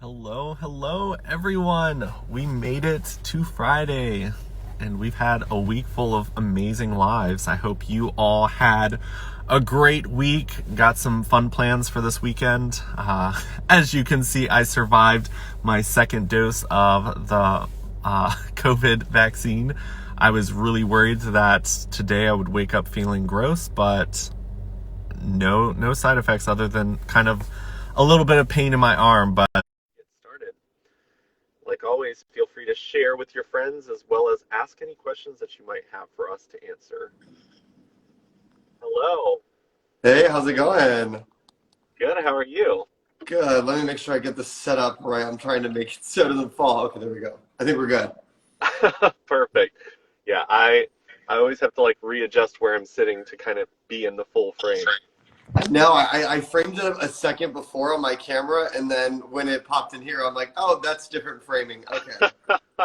Hello, hello, everyone. We made it to Friday and we've had a week full of amazing lives. I hope you all had a great week, got some fun plans for this weekend. As you can see, I survived my second dose of the COVID vaccine. I was really worried that today I would wake up feeling gross, but no side effects other than kind of a little bit of pain in my arm. But get started. Like always, feel free to share with your friends as well as ask any questions that you might have for us to answer. Hello. Hey, how's it going? Good. How are you? Good. Let me make sure I get this set up right. I'm trying to make it so it doesn't fall. Okay, there we go. I think we're good. Perfect. Yeah, I always have to like readjust where I'm sitting to kind of be in the full frame. No, I framed it a second before on my camera, and then when it popped in here, I'm like, oh, that's different framing. Okay,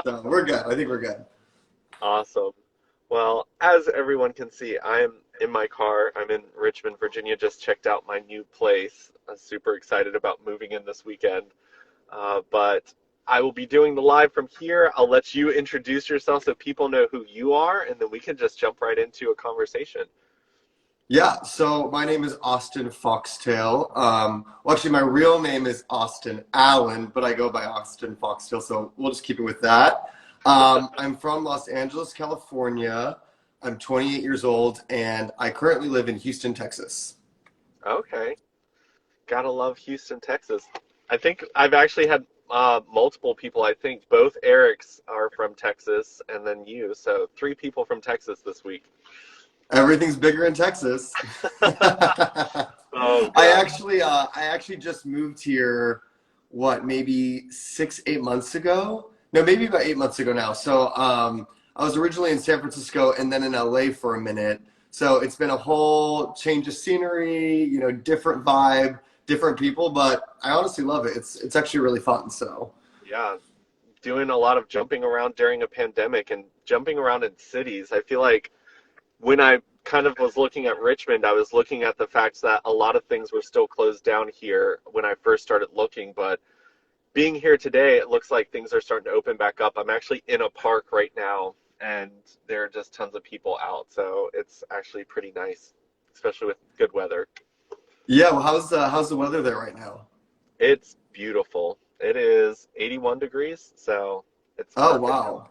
so we're good. I think we're good. Awesome. Well, as everyone can see, I'm in my car. I'm in Richmond, Virginia. Just checked out my new place. I'm super excited about moving in this weekend. But I will be doing the live from here. I'll let you introduce yourself so people know who you are, and then we can just jump right into a conversation. Yeah, so my name is Austin Foxtail. Well, actually, my real name is Austin Allen, but I go by Austin Foxtail, so we'll just keep it with that. I'm from Los Angeles, California. I'm 28 years old, and I currently live in Houston, Texas. Okay. Gotta love Houston, Texas. I think I've actually had multiple people. I think both Erics are from Texas, and then you. So three people from Texas this week. Everything's bigger in Texas. I Oh gosh. actually just moved here, what, maybe 8 months ago? No, maybe about 8 months ago now. I was originally in San Francisco and then in LA for a minute. So it's been a whole change of scenery, different vibe, different people, but I honestly love it. It's actually really fun. So Yeah, doing a lot of jumping around during a pandemic and jumping around in cities. I feel like when I kind of was looking at Richmond, I was looking at the fact that a lot of things were still closed down here when I first started looking, but being here today, it looks like things are starting to open back up. I'm actually in a park right now, and there are just tons of people out, so it's actually pretty nice, especially with good weather. yeah, well, how's the weather there right now? It's beautiful. It is 81 degrees, so it's Oh, perfect out. wow.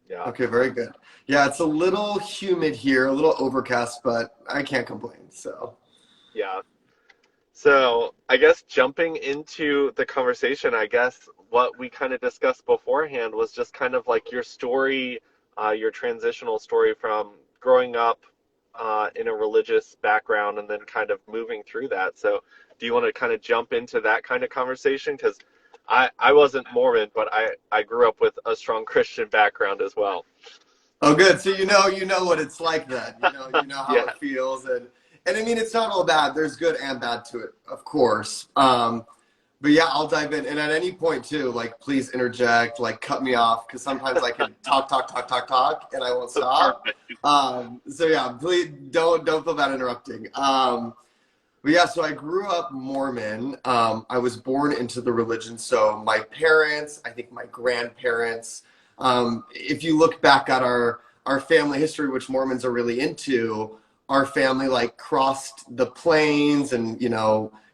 Yeah, Okay, very good. Yeah, it's a little humid here, a little overcast, but I can't complain. So, yeah. So I guess jumping into the conversation, I guess what we kind of discussed beforehand was just kind of like your story, your transitional story from growing up in a religious background and then kind of moving through that. So do you want to kind of jump into that kind of conversation? Because I wasn't Mormon, but I grew up with a strong Christian background as well. oh, good. So you know what it's like then. You know how Yeah, it feels, and I mean, it's not all bad. There's good and bad to it, of course. But yeah, I'll dive in. And at any point too, like, please interject, like, cut me off, because sometimes I can talk, and I won't stop. perfect. So yeah, please don't feel bad interrupting. But yeah, so I grew up Mormon. I was born into the religion. So my parents, I think my grandparents, if you look back at our family history, which Mormons are really into, our family like crossed the plains and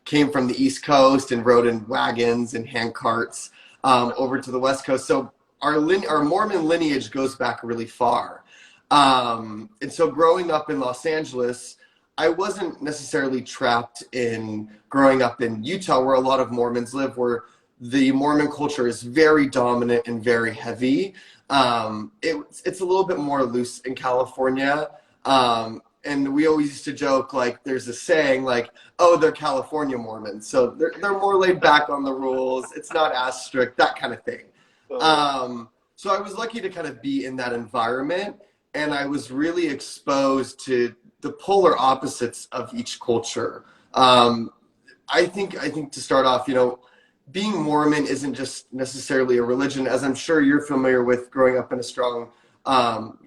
came from the East Coast and rode in wagons and hand carts over to the West Coast. So our Mormon lineage goes back really far. And so growing up in Los Angeles, I wasn't necessarily trapped in growing up in Utah, where a lot of Mormons live, where the Mormon culture is very dominant and very heavy. It's a little bit more loose in California. And we always used to joke, like, there's a saying, like, oh, they're California Mormons. So they're more laid back on the rules. It's not as strict, that kind of thing. Oh, So I was lucky to kind of be in that environment, and I was really exposed to the polar opposites of each culture. I think to start off, being Mormon isn't just necessarily a religion, as I'm sure you're familiar with growing up in a strong,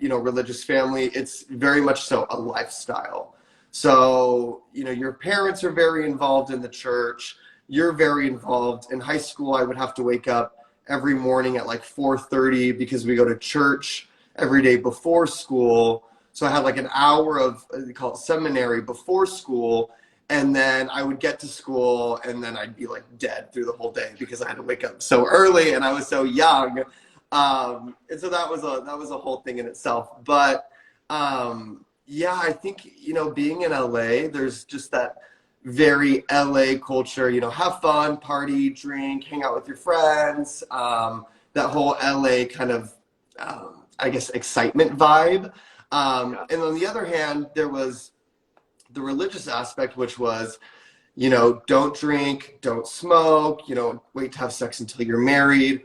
religious family. It's very much so a lifestyle. So, your parents are very involved in the church. you're very involved. In high school, I would have to wake up every morning at like 4:30 because we go to church every day before school. So I had like an hour of, they call it seminary, before school. And then I would get to school and then I'd be like dead through the whole day because I had to wake up so early and I was so young. And so that was a whole thing in itself. But yeah, I think, being in LA, there's just that very LA culture, have fun, party, drink, hang out with your friends, that whole LA kind of, I guess, excitement vibe. And on the other hand, there was the religious aspect, which was, don't drink, don't smoke, wait to have sex until you're married.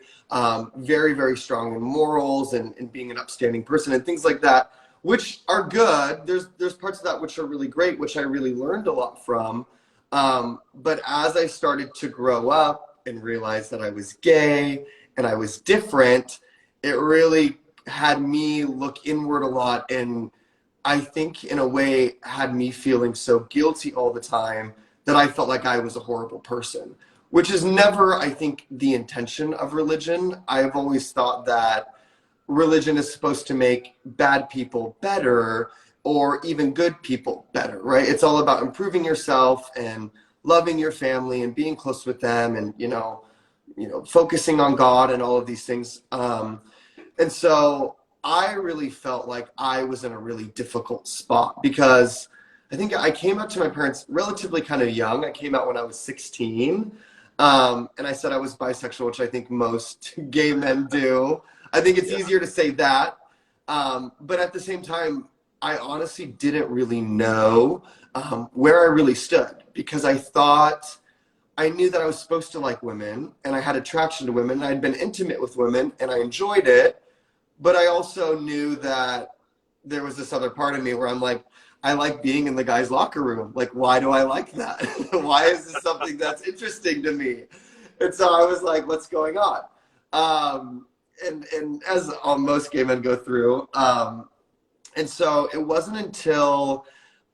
Very, very strong in morals and being an upstanding person and things like that, which are good. There's parts of that which are really great, which I really learned a lot from. But as I started to grow up and realize that I was gay and I was different, it really had me look inward a lot, and I think in a way had me feeling so guilty all the time that I felt like I was a horrible person, which is never, I think, the intention of religion. I've always thought that religion is supposed to make bad people better, or even good people better, right? It's all about improving yourself and loving your family and being close with them and, focusing on God and all of these things. And so I really felt like I was in a really difficult spot because I think I came out to my parents relatively kind of young. I came out when I was 16. And I said I was bisexual, which I think most gay men do. I think it's easier to say that. But at the same time, I honestly didn't really know where I really stood, because I knew that I was supposed to like women and I had attraction to women. And I'd been intimate with women and I enjoyed it. But I also knew that there was this other part of me where I'm like, I like being in the guy's locker room. Like, why do I like that? Why is this something that's interesting to me? And so I was like, what's going on? And as most gay men go through. And so it wasn't until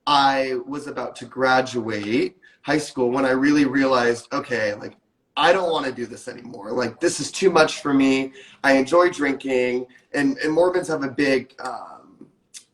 I was about to graduate high school when I really realized, okay, like, I don't want to do this anymore. Like, this is too much for me. I enjoy drinking, and Mormons have a big,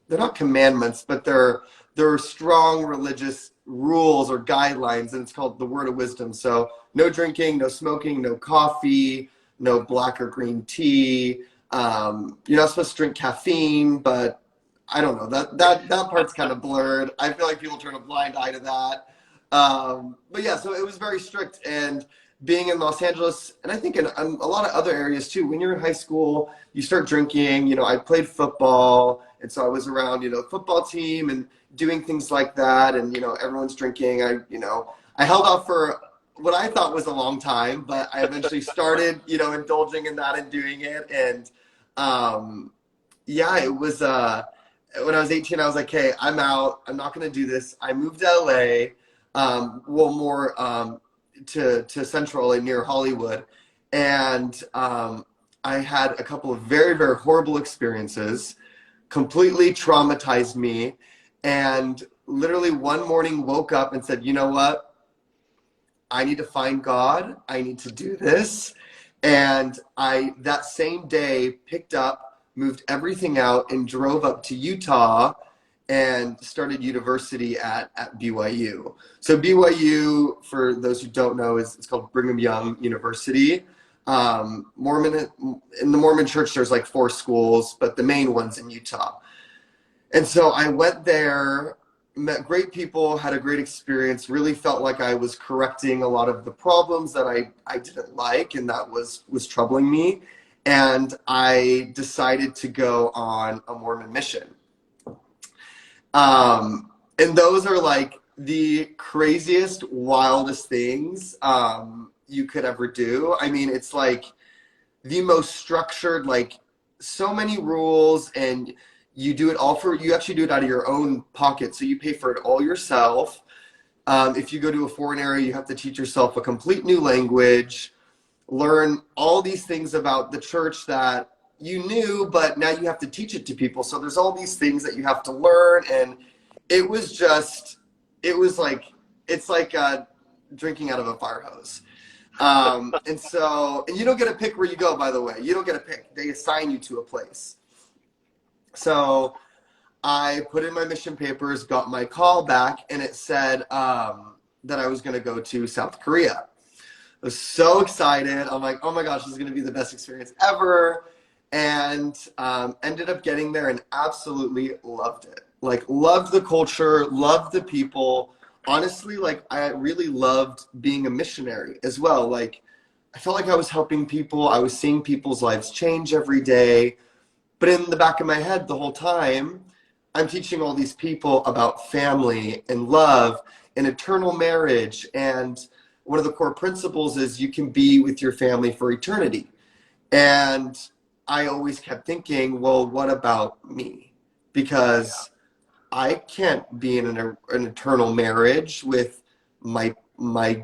they're not commandments, but they're strong religious rules or guidelines, and it's called the Word of Wisdom. So no drinking, no smoking, no coffee, no black or green tea. You're not supposed to drink caffeine, but I don't know, that part's kind of blurred. I feel like people turn a blind eye to that. But yeah, so it was very strict. And being in Los Angeles, and I think in a lot of other areas too, when you're in high school, you start drinking. I played football, and so I was around, football team and doing things like that, and everyone's drinking. I held off for what I thought was a long time, but I eventually started, indulging in that and doing it. And yeah, it was when I was 18, I was like, hey, I'm out. I'm not going to do this. I moved to LA, more to Central LA near Hollywood. And I had a couple of very, very horrible experiences, completely traumatized me. And literally one morning woke up and said, you know what? I need to find God. I need to do this. And I, that same day, picked up, moved everything out, and drove up to Utah and started university at BYU. So BYU, for those who don't know, it's called Brigham Young University. In the Mormon church, there's like 4 schools, but the main one's in Utah. And so I went there, met great people, had a great experience, really felt like I was correcting a lot of the problems that I didn't like and that was troubling me. And I decided to go on a Mormon mission. And those are like the craziest, wildest things you could ever do. I mean, it's like the most structured, like so many rules, and you do it all you actually do it out of your own pocket. So you pay for it all yourself. If you go to a foreign area, you have to teach yourself a complete new language, learn all these things about the church that you knew, but now you have to teach it to people. So there's all these things that you have to learn. And it was like drinking out of a fire hose. And you don't get to pick where you go, by the way. You don't get to pick. They assign you to a place. So I put in my mission papers, got my call back, and it said that I was going to go to South Korea. I was so excited. I'm like, oh my gosh, this is going to be the best experience ever. And ended up getting there and absolutely loved it. Like, loved the culture, loved the people. Honestly, like, I really loved being a missionary as well. Like, I felt like I was helping people. I was seeing people's lives change every day. But in the back of my head the whole time, I'm teaching all these people about family and love and eternal marriage. And one of the core principles is you can be with your family for eternity. And I always kept thinking, well, what about me? Because I can't be in an eternal marriage with my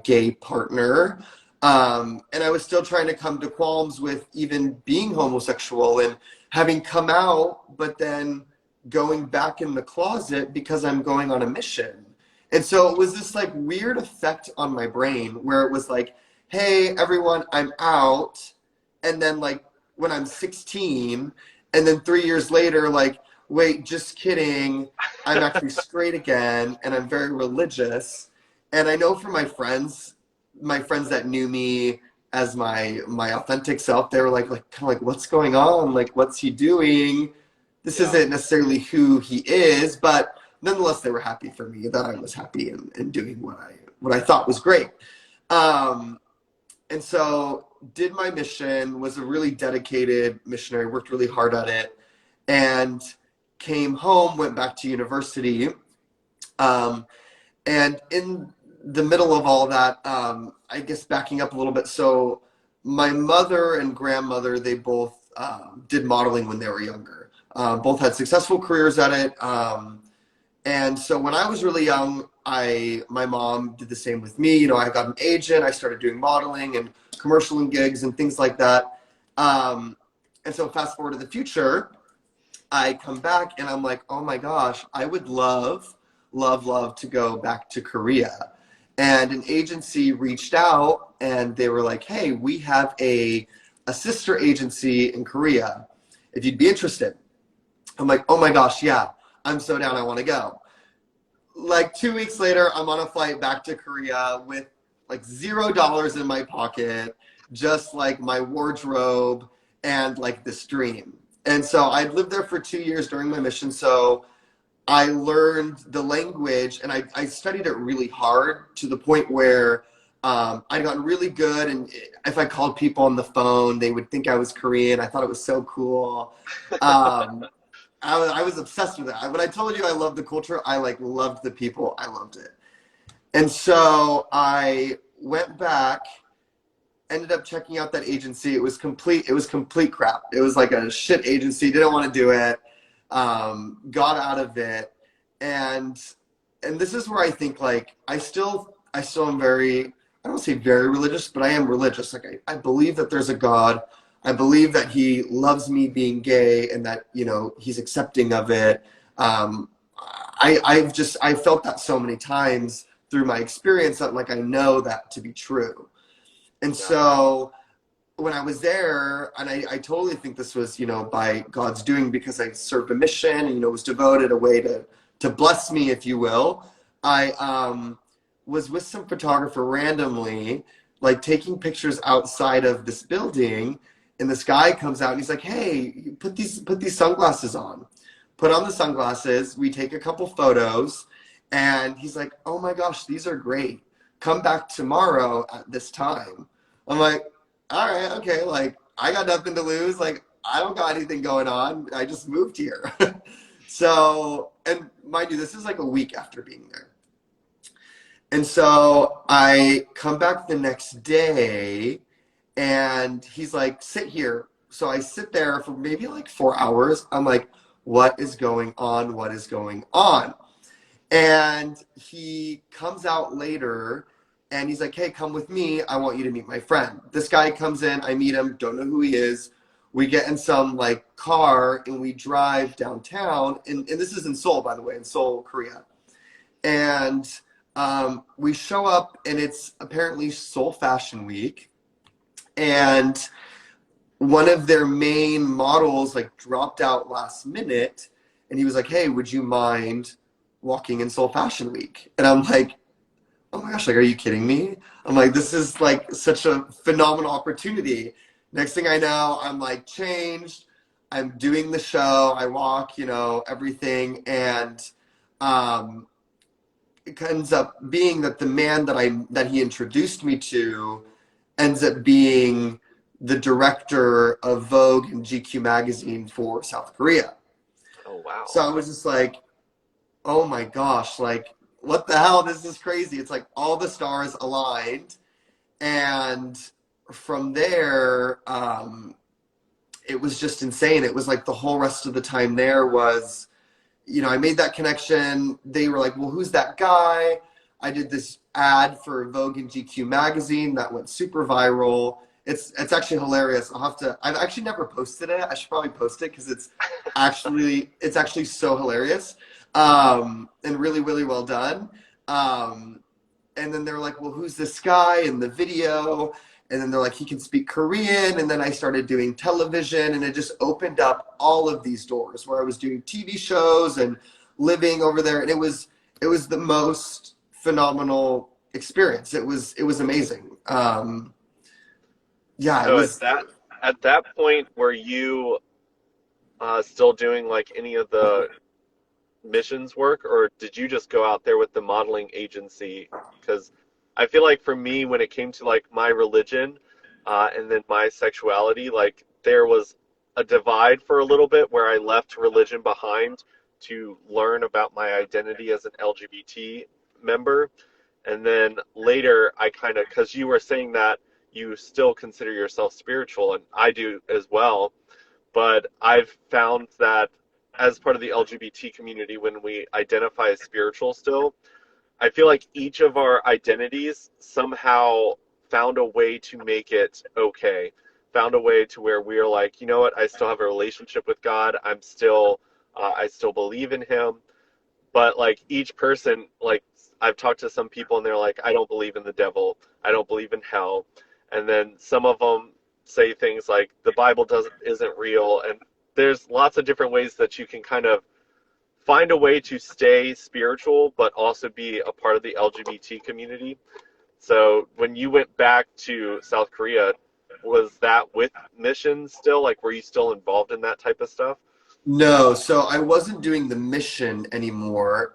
gay partner. And I was still trying to come to qualms with even being homosexual and having come out, but then going back in the closet because I'm going on a mission. And so it was this like weird effect on my brain where it was like, hey, everyone, I'm out. And then like when I'm 16, and then 3 years later, like, wait, just kidding. I'm actually straight again, and I'm very religious. And I know from my friends that knew me as my authentic self, they were like kind of like, what's going on? Like, what's he doing? This isn't necessarily who he is, but nonetheless, they were happy for me that I was happy and doing what I thought was great. And so did my mission, was a really dedicated missionary, worked really hard at it, and came home, went back to university. And in the middle of all that, I guess backing up a little bit. So my mother and grandmother, they both did modeling when they were younger. Both had successful careers at it. And so when I was really young, my mom did the same with me. You know, I got an agent, I started doing modeling and commercial and gigs and things like that. And so fast forward to the future, I come back and I'm like, oh my gosh, I would love to go back to Korea. And an agency reached out and they were like, hey, we have a sister agency in Korea, if you'd be interested. I'm like, oh my gosh, yeah, I'm so down, I want to go. Like 2 weeks later, I'm on a flight back to Korea with like $0 in my pocket, just like my wardrobe and like this dream. And so I lived there for 2 years during my mission. So I learned the language and I studied it really hard to the point where I got really good. And if I called people on the phone, they would think I was Korean. I thought it was so cool. I was obsessed with it. When I told you I loved the culture, I like loved the people. I loved it. And so I went back, ended up checking out that agency. It was complete crap. It was like a shit agency. Didn't want to do it. Got out of it. And this is where I think like I still am very, I don't say very religious, but I am religious. Like I believe that there's a God. I believe that he loves me being gay and that, you know, he's accepting of it. I felt that so many times through my experience that like I know that to be true. And so when I was there, and I totally think this was, you know, by God's doing because I served a mission and, you know, was devoted a way to bless me, if you will. I was with some photographer randomly, like taking pictures outside of this building. And this guy comes out and he's like, hey, put these sunglasses on. Put on the sunglasses. We take a couple photos. And he's like, oh my gosh, these are great. Come back tomorrow at this time. I'm like, all right, okay. Like, I got nothing to lose. Like, I don't got anything going on. I just moved here. So, and mind you, this is like a week after being there. And so I come back the next day and he's like, sit here. So I sit there for maybe like 4 hours. I'm like, what is going on? What is going on? And he comes out later and he's like, hey, come with me. I want you to meet my friend. This guy comes in. I meet him. Don't know who he is. We get in some like car and we drive downtown. And this is in Seoul, by the way, in Seoul, Korea. And We show up and it's apparently Seoul Fashion Week, and one of their main models like dropped out last minute, and he was like, "Hey, would you mind walking in Seoul Fashion Week?" And I'm like, "Oh my gosh, like, are you kidding me?" I'm like, "This is like such a phenomenal opportunity." Next thing I know, I'm like changed. I'm doing the show. I walk, everything, and um, it ends up being that the man that he introduced me to ends up being the director of Vogue and GQ magazine for South Korea. Oh, wow. So I was just like, oh my gosh, like, what the hell? This is crazy. It's like all the stars aligned. And from there, it was just insane. It was like the whole rest of the time there was, I made that connection. They were like, well, who's that guy? I did this ad for Vogue and GQ magazine that went super viral. It's actually hilarious. I've actually never posted it. I should probably post it because it's actually so hilarious. And really, really well done. And then they were like, well, who's this guy in the video? And then they're like, he can speak Korean. And then I started doing television, and it just opened up all of these doors where I was doing TV shows and living over there. And it was the most phenomenal experience. It was amazing. Yeah, it So was. at that point, were you still doing like any of the missions work, or did you just go out there with the modeling agency? Because I feel like for me, when it came to like my religion and then my sexuality, like there was a divide for a little bit where I left religion behind to learn about my identity as an LGBT member. And then later, I kind of, because you were saying that you still consider yourself spiritual, and I do as well, but I've found that as part of the LGBT community, when we identify as spiritual still, I feel like each of our identities somehow found a way to make it okay. Found a way to where we are like, you know what, I still have a relationship with God. I still believe in Him. But like each person, like I've talked to some people and they're like, I don't believe in the devil. I don't believe in hell. And then some of them say things like the Bible isn't real. And there's lots of different ways that you can kind of find a way to stay spiritual, but also be a part of the LGBT community. So when you went back to South Korea, was that with missions still? Like, were you still involved in that type of stuff? No, so I wasn't doing the mission anymore.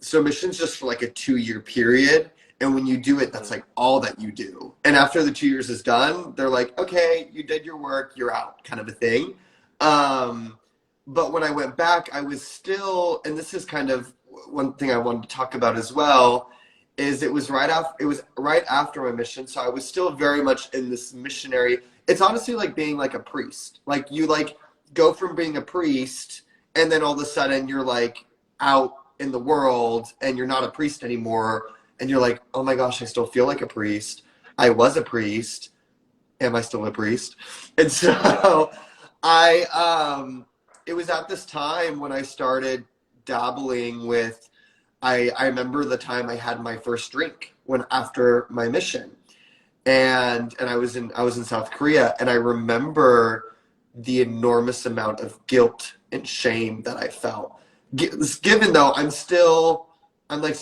So mission's just for like a 2-year period. And when you do it, that's Mm. like all that you do. And after the 2 years is done, they're like, okay, you did your work, you're out, kind of a thing. Um, but when I went back, I was still, and this is kind of one thing I wanted to talk about as well, is it was right after my mission. So I was still very much in this missionary. It's honestly like being like a priest. Like you like go from being a priest, and then all of a sudden you're like out in the world and you're not a priest anymore, and you're like, oh my gosh, I still feel like a priest. I was a priest. Am I still a priest? And Yeah. so I it was at this time when I started dabbling with. I remember the time I had my first drink when after my mission, and I was in South Korea, and I remember the enormous amount of guilt and shame that I felt. Given though I'm like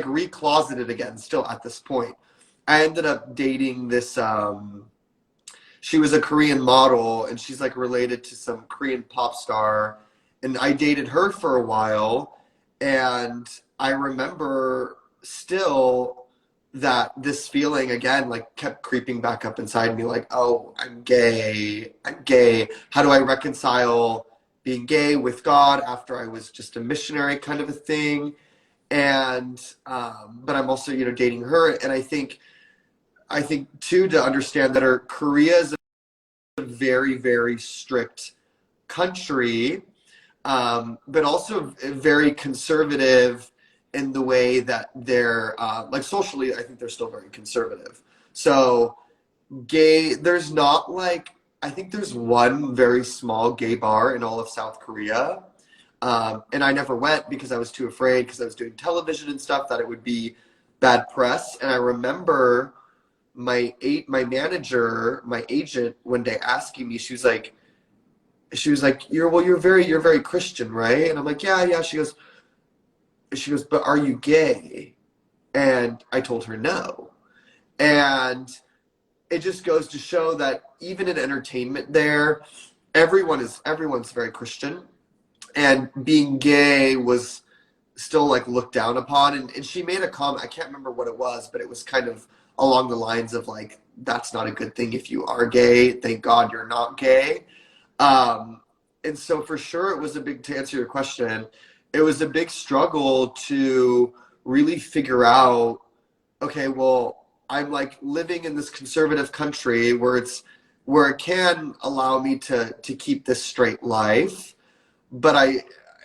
recloseted again still at this point. I ended up dating this she was a Korean model, and she's like related to some Korean pop star, and I dated her for a while, and I remember still that this feeling again like kept creeping back up inside me, like, oh, I'm gay, how do I reconcile being gay with God after I was just a missionary, kind of a thing. And but I'm also dating her, and I think too, to understand that Korea is a very, very strict country, but also very conservative in the way that they're like socially. I think they're still very conservative. So there's not like, I think there's one very small gay bar in all of South Korea, and I never went because I was too afraid, because I was doing television and stuff, that it would be bad press. And I remember my manager, my agent, one day asking me, she was like, you're very Christian, right? And I'm like, yeah, yeah. She goes, but are you gay? And I told her no. And it just goes to show that even in entertainment there, everyone's very Christian. And being gay was still like looked down upon. And she made a comment, I can't remember what it was, but it was kind of along the lines of like, that's not a good thing if you are gay. Thank God you're not gay. Um, and so for sure, to answer your question, it was a big struggle to really figure out, okay, well, I'm like living in this conservative country where it can allow me to keep this straight life, but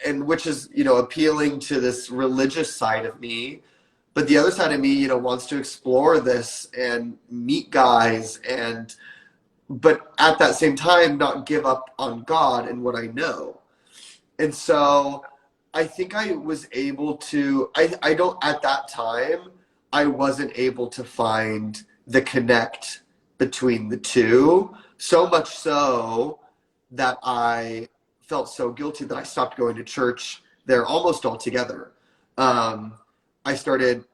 and which is, appealing to this religious side of me. But the other side of me, wants to explore this and meet guys but at that same time not give up on God and what I know. And so I think I was able to I don't at that time I wasn't able to find the connect between the two, so much so that I felt so guilty that I stopped going to church there almost altogether. Um, I started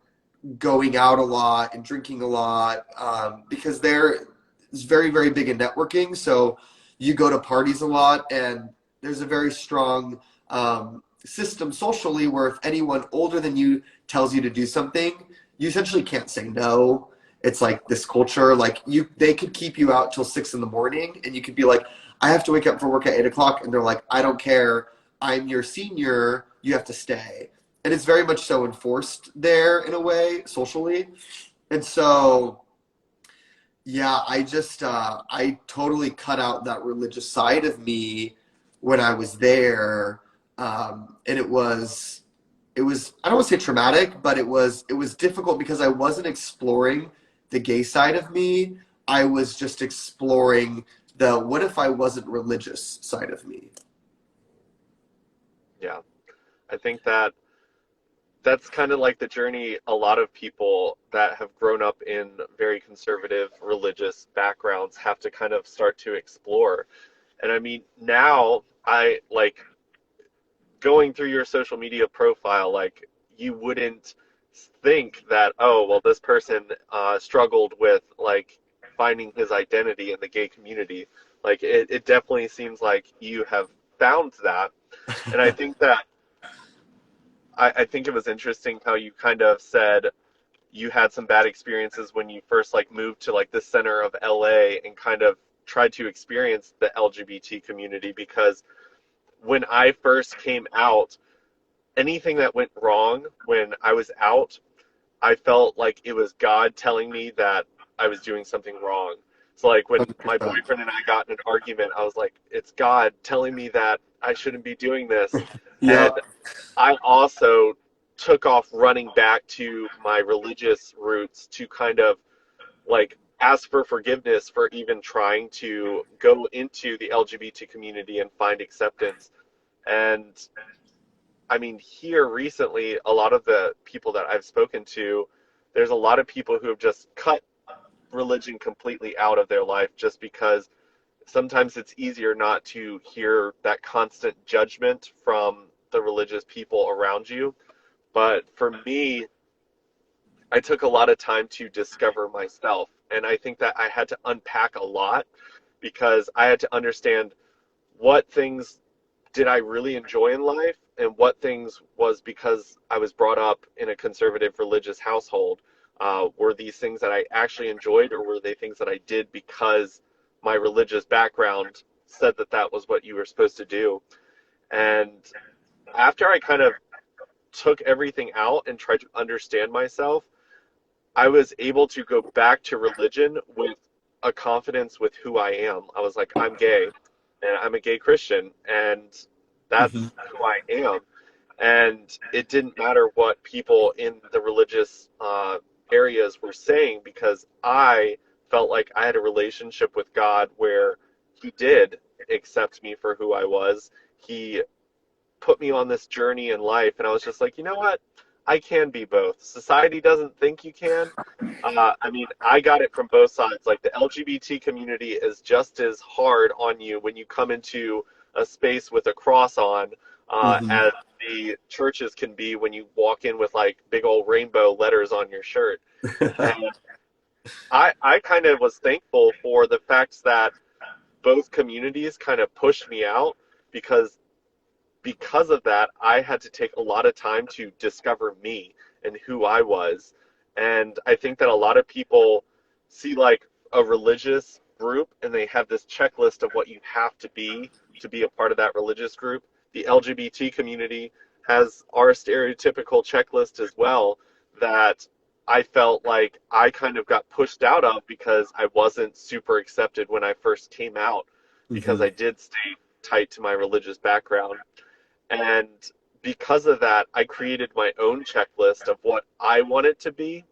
going out a lot and drinking a lot because there is very, very big in networking. So you go to parties a lot, and there's a very strong system socially where if anyone older than you tells you to do something, you essentially can't say no. It's like this culture, like they could keep you out till 6 in the morning, and you could be like, I have to wake up for work at 8 o'clock, and they're like, I don't care. I'm your senior. You have to stay, and it's very much so enforced there in a way socially. And so yeah, I totally cut out that religious side of me when I was there. And it was I don't want to say traumatic, but it was difficult because I wasn't exploring the gay side of me. I was just exploring the what if I wasn't religious side of me. Yeah. I think that's kind of like the journey a lot of people that have grown up in very conservative religious backgrounds have to kind of start to explore. And I mean, now I like going through your social media profile, like you wouldn't think that, oh, well, this person struggled with like finding his identity in the gay community. Like it definitely seems like you have found that. And I think that I think it was interesting how you kind of said you had some bad experiences when you first like moved to like the center of LA and kind of tried to experience the LGBT community because when I first came out, anything that went wrong when I was out, I felt like it was God telling me that I was doing something wrong. So like when my 100%. boyfriend and I got in an argument, I was like, it's God telling me that I shouldn't be doing this. And Yep. I also took off running back to my religious roots to kind of like ask for forgiveness for even trying to go into the LGBT community and find acceptance. And I mean, here recently, a lot of the people that I've spoken to, there's a lot of people who have just cut religion completely out of their life just because sometimes it's easier not to hear that constant judgment from the religious people around you. But for me, I took a lot of time to discover myself. And I think that I had to unpack a lot because I had to understand what things did I really enjoy in life and what things was because I was brought up in a conservative religious household. Were these things that I actually enjoyed, or were they things that I did because my religious background said that that was what you were supposed to do? And after I kind of took everything out and tried to understand myself, I was able to go back to religion with a confidence with who I am. I was like, I'm gay and I'm a gay Christian, and Mhm. that's who I am. And it didn't matter what people in the religious areas were saying because I felt like I had a relationship with God where He did accept me for who I was. He put me on this journey in life, and I was just like, you know what? I can be both. Society doesn't think you can. I mean, I got it from both sides. Like the LGBT community is just as hard on you when you come into a space with a cross on, Hmm. as the churches can be when you walk in with like big old rainbow letters on your shirt. And I kind of was thankful for the fact that both communities kind of pushed me out because of that, I had to take a lot of time to discover me and who I was. And I think that a lot of people see like a religious group and they have this checklist of what you have to be a part of that religious group. The LGBT community has our stereotypical checklist as well that I felt like I kind of got pushed out of because I wasn't super accepted when I first came out because Hmm. I did stay tight to my religious background. And because of that, I created my own checklist of what I wanted to be.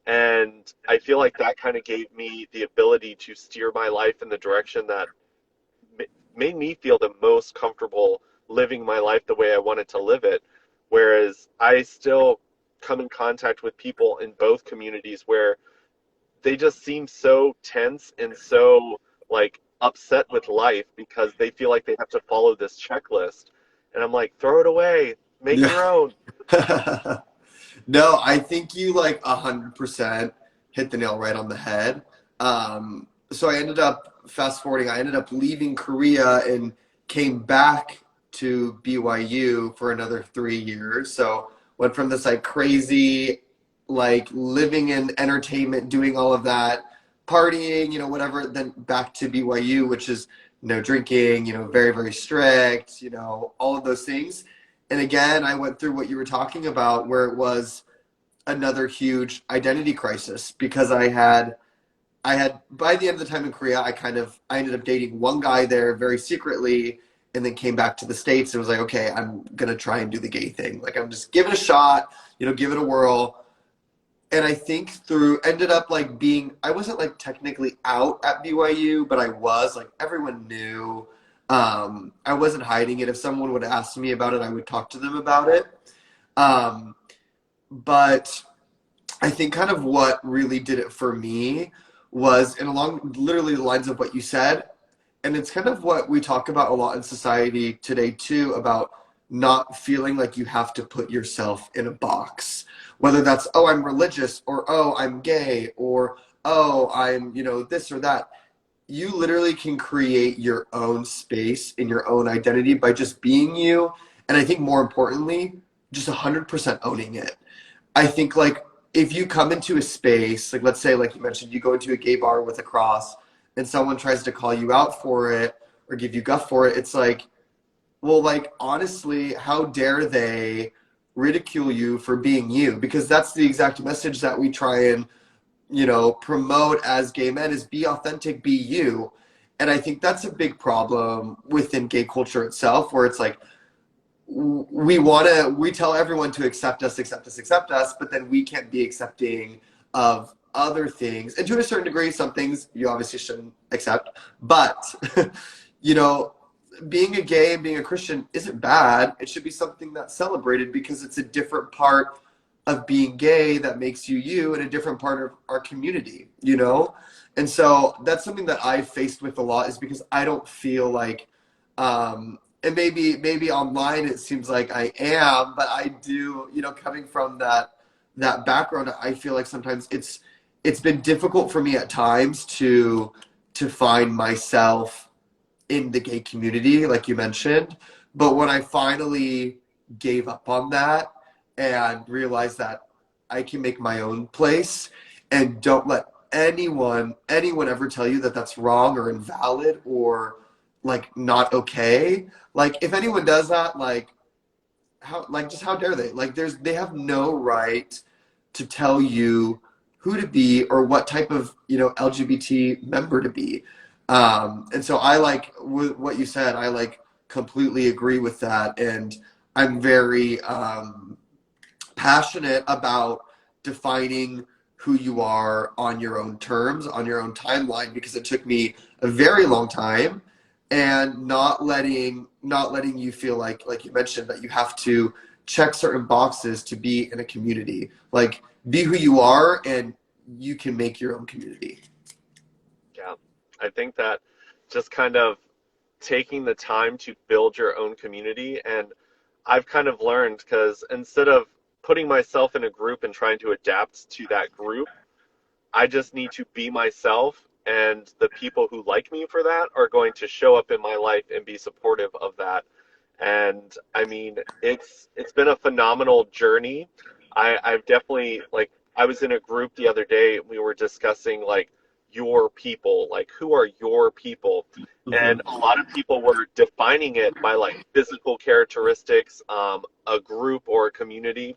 And I feel like that kind of gave me the ability to steer my life in the direction that made me feel the most comfortable living my life the way I wanted to live it. Whereas I still come in contact with people in both communities where they just seem so tense and so like upset with life because they feel like they have to follow this checklist. And I'm like, throw it away, make Yeah. your own. No, I think you like 100% hit the nail right on the head. So I ended up fast forwarding. I ended up leaving Korea and came back to BYU for another 3 years. So went from this like crazy, like living in entertainment, doing all of that, partying, whatever, then back to BYU, which is no drinking, very, very strict, all of those things. And again, I went through what you were talking about, where it was another huge identity crisis because I had by the end of the time in Korea, I ended up dating one guy there very secretly, and then came back to the States and was like, okay, I'm gonna try and do the gay thing. Like I'm just give it a shot, give it a whirl. And I think through ended up like being I wasn't like technically out at BYU, but I was like everyone knew. I wasn't hiding it. If someone would ask me about it, I would talk to them about it. Um, but I think kind of what really did it for me was, and along literally the lines of what you said, and it's kind of what we talk about a lot in society today too, about not feeling like you have to put yourself in a box. Whether that's, oh, I'm religious, or oh, I'm gay, or oh, I'm, this or that. You literally can create your own space in your own identity by just being you. And I think more importantly, just 100% owning it. I think like if you come into a space, like let's say, like you mentioned, you go into a gay bar with a cross and someone tries to call you out for it or give you guff for it, it's like, well, like honestly, how dare they ridicule you for being you? Because that's the exact message that we try and, promote as gay men is be authentic, be you. And I think that's a big problem within gay culture itself, where it's like, we tell everyone to accept us, accept us, accept us, but then we can't be accepting of other things. And to a certain degree, some things you obviously shouldn't accept. But you know, being a gay and being a Christian isn't bad. It should be something that's celebrated because it's a different part of being gay that makes you you and a different part of our community. And so that's something that I've faced with a lot is because I don't feel like and maybe online it seems like I am, but I do, coming from that background, I feel like sometimes it's been difficult for me at times to find myself in the gay community, like you mentioned. But when I finally gave up on that and realized that I can make my own place and don't let anyone ever tell you that that's wrong or invalid or like not okay. Like if anyone does that, just how dare they? Like they have no right to tell you who to be or what type of LGBT member to be. And so I like what you said. I like completely agree with that, and I'm very passionate about defining who you are on your own terms, on your own timeline, because it took me a very long time, and not letting you feel like you mentioned that you have to check certain boxes to be in a community. Like, be who you are, and you can make your own community. Yeah. I think that just kind of taking the time to build your own community, and I've kind of learned, because instead of putting myself in a group and trying to adapt to that group, I just need to be myself, and the people who like me for that are going to show up in my life and be supportive of that. And I mean, it's been a phenomenal journey. I've definitely, like, I was in a group the other day, we were discussing like your people, like who are your people? Mm-hmm. And a lot of people were defining it by like physical characteristics, a group or a community.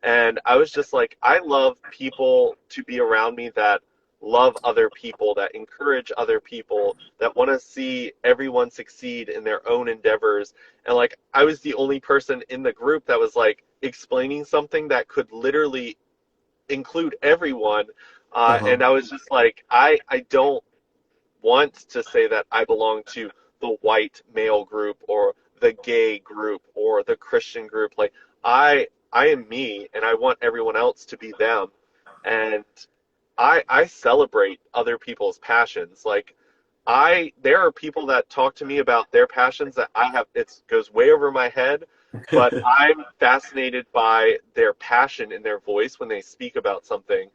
And I was just like, I love people to be around me that love other people, that encourage other people, that want to see everyone succeed in their own endeavors. And like, I was the only person in the group that was like explaining something that could literally include everyone. Uh-huh. And I was just like, I don't want to say that I belong to the white male group or the gay group or the Christian group. Like, I am me, and I want everyone else to be them. And I celebrate other people's passions. Like, there are people that talk to me about their passions that I have, it goes way over my head, but I'm fascinated by their passion in their voice when they speak about something.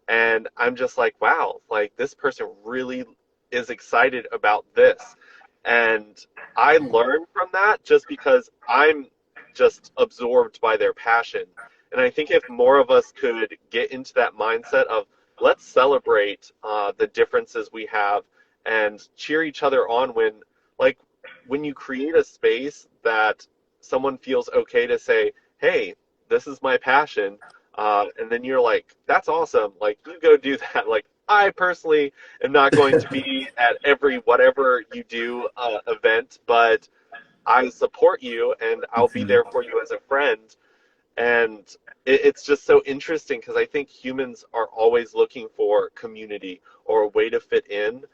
And I'm just like, wow, like this person really is excited about this. And I learn from that just because I'm just absorbed by their passion. And I think if more of us could get into that mindset of let's celebrate the differences we have and cheer each other on like, when you create a space that someone feels okay to say, hey, this is my passion, and then you're like, that's awesome, like, you go do that. Like, I personally am not going to be at every whatever you do event, but I support you and I'll be Mhm. there for you as a friend. And it's just so interesting because I think humans are always looking for community or a way to fit in.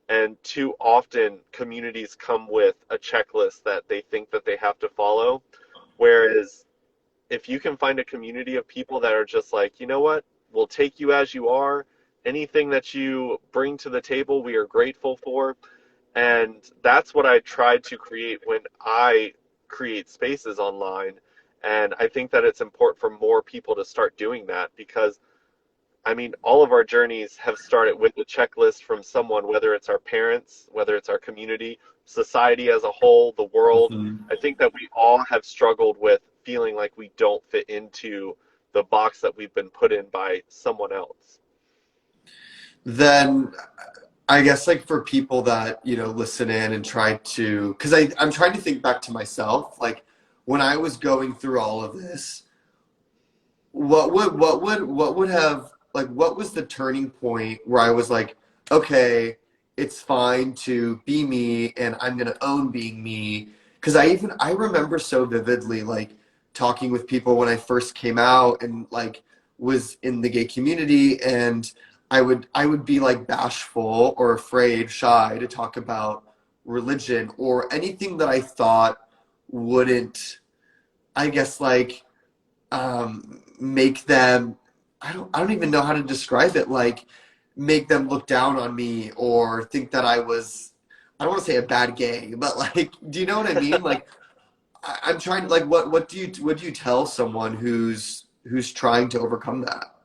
And too often, communities come with a checklist that they think that they have to follow. Whereas if you can find a community of people that are just like, you know what, we'll take you as you are. Anything that you bring to the table, we are grateful for. And that's what I try to create when I create spaces online. And I think that it's important for more people to start doing that because, I mean, all of our journeys have started with a checklist from someone, whether it's our parents, whether it's our community, society as a whole, the world. Mhm. I think that we all have struggled with feeling like we don't fit into the box that we've been put in by someone else. Then I guess like for people that, listen in and try to, because I'm trying to think back to myself, like when I was going through all of this, what would have, like, what was the turning point where I was like, okay, it's fine to be me and I'm gonna own being me. Because I remember so vividly like talking with people when I first came out and like was in the gay community, and I would be like bashful or afraid, shy to talk about religion or anything that I thought wouldn't, I guess, like make them, I don't even know how to describe it, like make them look down on me or think that I was, I don't want to say a bad gay, but like, do you know what I mean? Like I'm trying to, like, what do you tell someone who's trying to overcome that?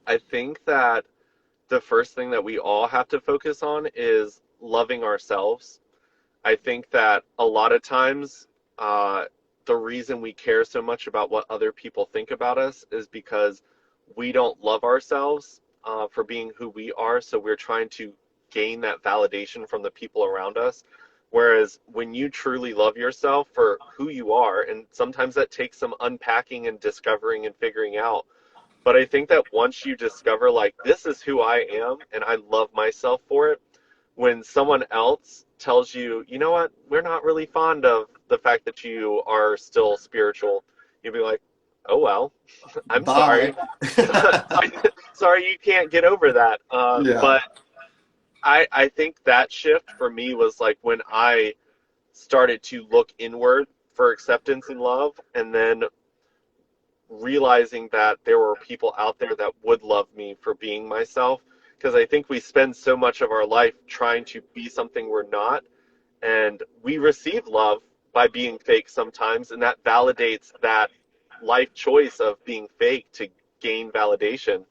I think that the first thing that we all have to focus on is loving ourselves. I think that a lot of times, uh, the reason we care so much about what other people think about us is because we don't love ourselves for being who we are. So we're trying to gain that validation from the people around us. Whereas when you truly love yourself for who you are, and sometimes that takes some unpacking and discovering and figuring out, but I think that once you discover, like, this is who I am and I love myself for it, when someone else tells you, you know what, we're not really fond of the fact that you are still spiritual, you'll be like, oh, well, I'm sorry. Bye. Sorry you can't get over that. Yeah. But I think that shift for me was like when I started to look inward for acceptance and love, and then realizing that there were people out there that would love me for being myself. Because I think we spend so much of our life trying to be something we're not, and we receive love by being fake sometimes, and that validates that life choice of being fake to gain validation.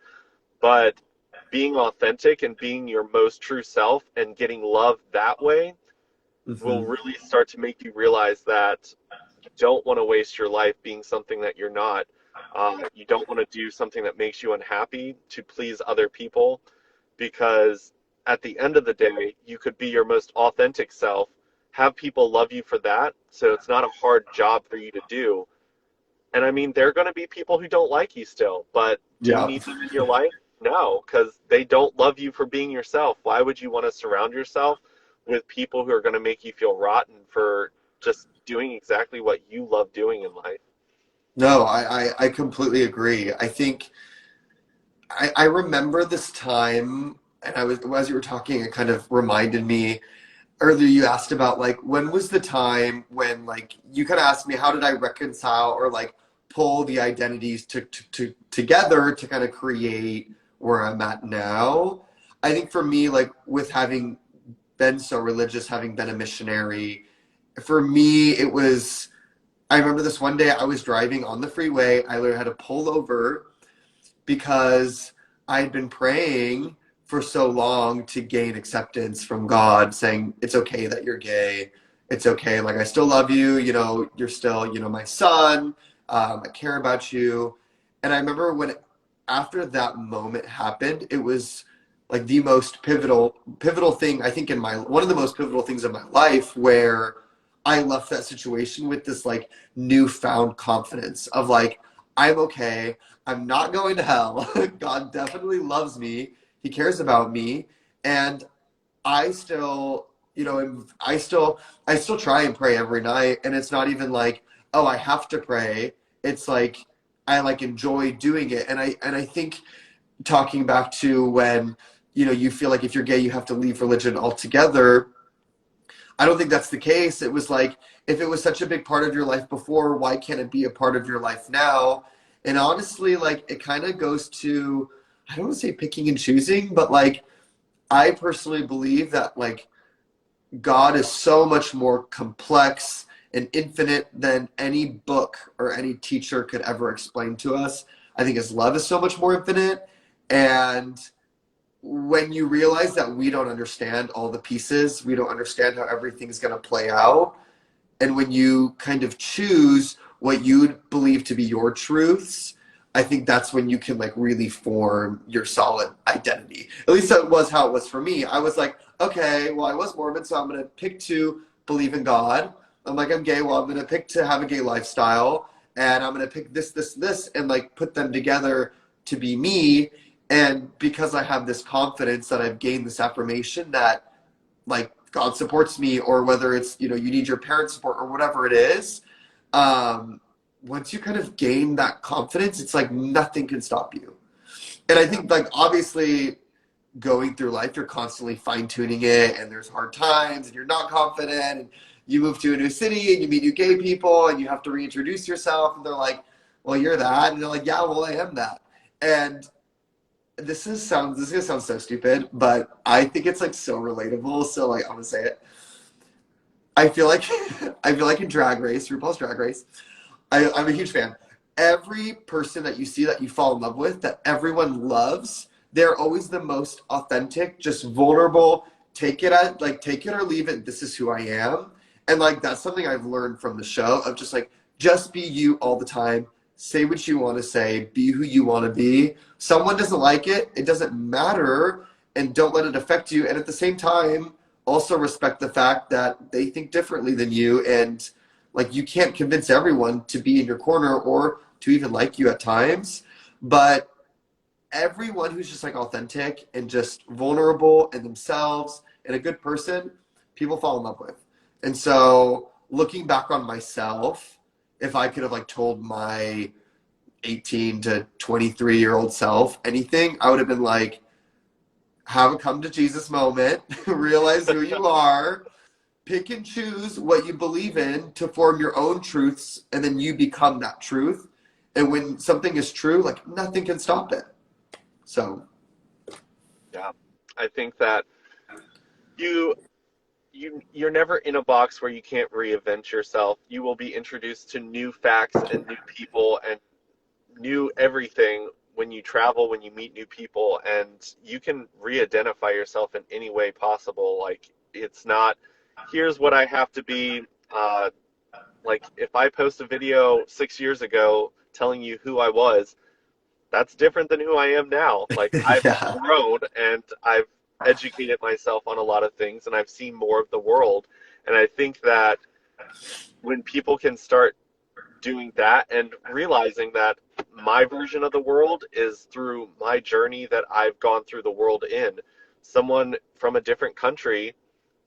But being authentic and being your most true self and getting love that way will Hmm. really start to make you realize that you don't want to waste your life being something that you're not. You don't want to do something that makes you unhappy to please other people, because at the end of the day, you could be your most authentic self, have people love you for that, so it's not a hard job for you to do. And I mean, there are going to be people who don't like you still, but do you Yeah. need them in your life? No, because they don't love you for being yourself. Why would you want to surround yourself with people who are going to make you feel rotten for just doing exactly what you love doing in life? No, I completely agree. I think I remember this time, and I was, as you were talking, it kind of reminded me earlier. You asked about like when was the time when like you kind of asked me how did I reconcile or like pull the identities together to kind of create where I'm at now. I think for me, like with having been so religious, having been a missionary, for me it was. I remember this one day I was driving on the freeway. I literally had to pull over because I'd been praying for so long to gain acceptance from God, saying, it's okay that you're gay. It's okay. Like, I still love you. You know, you're still, you know, my son. I care about you. And I remember when, after that moment happened, it was like the most pivotal thing, I think, in my, one of the most pivotal things in my life where I left that situation with this like newfound confidence of like, I'm okay. I'm not going to hell. God definitely loves me. He cares about me. And I still, you know, I still try and pray every night. And it's not even like, oh, I have to pray. It's like, I like enjoy doing it. And I think talking back to when, you know, you feel like if you're gay, you have to leave religion altogether. I don't think that's the case. It was like, if it was such a big part of your life before, why can't it be a part of your life now? And honestly, like, it kind of goes to, I don't want to say picking and choosing, but like, I personally believe that like God is so much more complex and infinite than any book or any teacher could ever explain to us. I think his love is so much more infinite. And when you realize that we don't understand all the pieces, we don't understand how everything's going to play out, and when you kind of choose what you believe to be your truths, I think that's when you can like really form your solid identity. At least that was how it was for me. I was like, okay, well, I was Mormon, so I'm going to pick to believe in God. I'm like, I'm gay, well, I'm going to pick to have a gay lifestyle, and I'm going to pick this, and like put them together to be me. And because I have this confidence that I've gained this affirmation that like God supports me, or whether it's, you know, you need your parents' support or whatever it is, um, once you kind of gain that confidence, it's like nothing can stop you. And I think like obviously going through life, you're constantly fine tuning it, and there's hard times, and you're not confident, and you move to a new city, and you meet new gay people, and you have to reintroduce yourself, and they're like, "Well, you're that," and they're like, "Yeah, well, I am that." And this is gonna sound so stupid, but I think it's like so relatable. So like I'm gonna say it. I feel like I feel like in Drag Race, RuPaul's Drag Race, I'm a huge fan. Every person that you see that you fall in love with, that everyone loves, they're always the most authentic, just vulnerable. Take it or leave it. This is who I am, and like that's something I've learned from the show of just like just be you all the time. Say what you want to say. Be who you want to be. Someone doesn't like it. It doesn't matter, and don't let it affect you. And at the same time, also respect the fact that they think differently than you, and like you can't convince everyone to be in your corner or to even like you at times, but everyone who's just like authentic and just vulnerable and themselves and a good person, people fall in love with. And so looking back on myself, if I could have like told my 18 to 23-year-old self anything, I would have been like, have a come to Jesus moment, realize who you are, pick and choose what you believe in to form your own truths, and then you become that truth. And when something is true, like nothing can stop it. So Yeah. I think that you you're never in a box where you can't reinvent yourself. You will be introduced to new facts and new people and new everything when you travel, when you meet new people, and you can re-identify yourself in any way possible. Like it's not, here's what I have to be. Like if I post a video 6 years ago telling you who I was, that's different than who I am now. Like I've yeah, grown and I've educated myself on a lot of things and I've seen more of the world. And I think that when people can start doing that and realizing that my version of the world is through my journey that I've gone through the world in. Someone from a different country,